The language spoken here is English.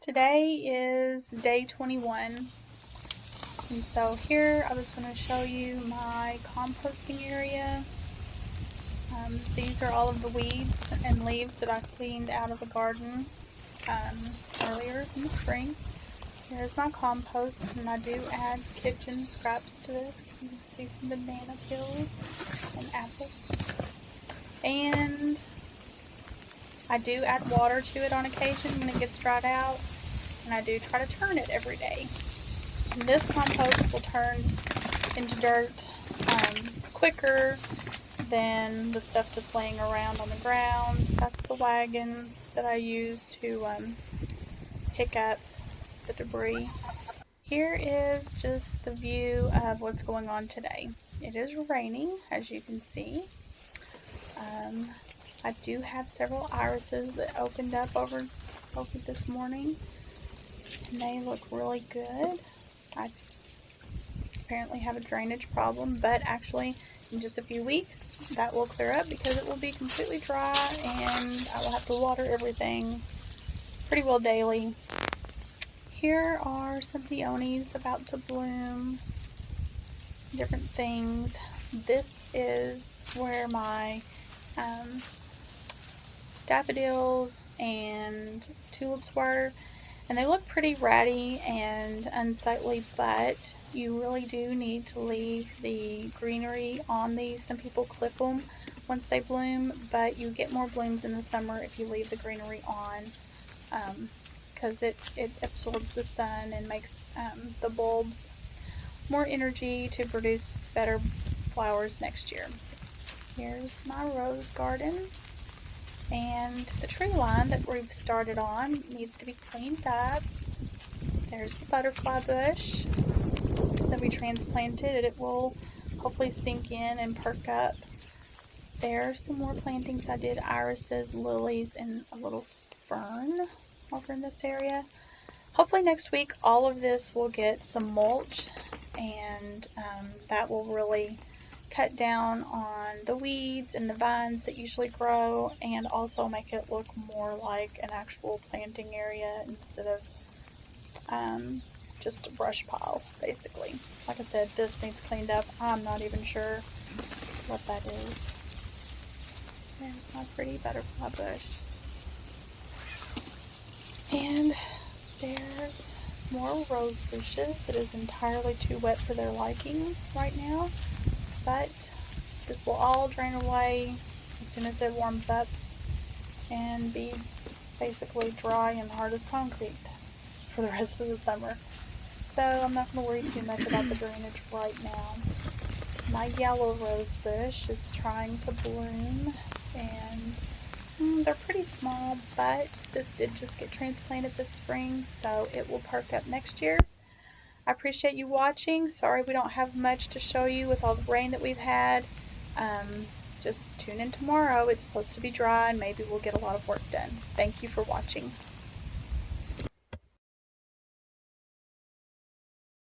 Today is day 21, and so here I was going to show you my composting area. These are all of the weeds and leaves that I cleaned out of the garden earlier in the spring. Here's my compost, and I do add kitchen scraps to this. You can see some banana peels and apples. And I do add water to it on occasion when it gets dried out, and I do try to turn it every day. And this compost will turn into dirt quicker than the stuff just laying around on the ground. That's the wagon that I use to pick up the debris. Here is just the view of what's going on today. It is raining, as you can see. I do have several irises that opened up over this morning, and they look really good. I apparently have a drainage problem, but actually in just a few weeks that will clear up because it will be completely dry and I will have to water everything pretty well daily. Here are some peonies about to bloom, different things. This is where my daffodils and tulips were, and they look pretty ratty and unsightly, but you really do need to leave the greenery on these. Some people clip them once they bloom, but you get more blooms in the summer if you leave the greenery on, because it absorbs the sun and makes the bulbs more energy to produce better flowers next year. Here's my rose garden. And the tree line that we've started on needs to be cleaned up. There's the butterfly bush that we transplanted, and it will hopefully sink in and perk up. There's some more plantings I did, irises, lilies, and a little fern over in this area. Hopefully next week all of this will get some mulch, and that will really cut down on the weeds and the vines that usually grow, and also make it look more like an actual planting area instead of just a brush pile, basically. Like I said, this needs cleaned up. I'm not even sure what that is. There's my pretty butterfly bush. And there's more rose bushes. It is entirely too wet for their liking right now, but this will all drain away as soon as it warms up and be basically dry and hard as concrete for the rest of the summer. So I'm not going to worry too much about the drainage right now. My yellow rose bush is trying to bloom, and they're pretty small, but this did just get transplanted this spring, so it will perk up next year. I appreciate you watching. Sorry we don't have much to show you with all the rain that we've had. Just tune in tomorrow. It's supposed to be dry and maybe we'll get a lot of work done. Thank you for watching.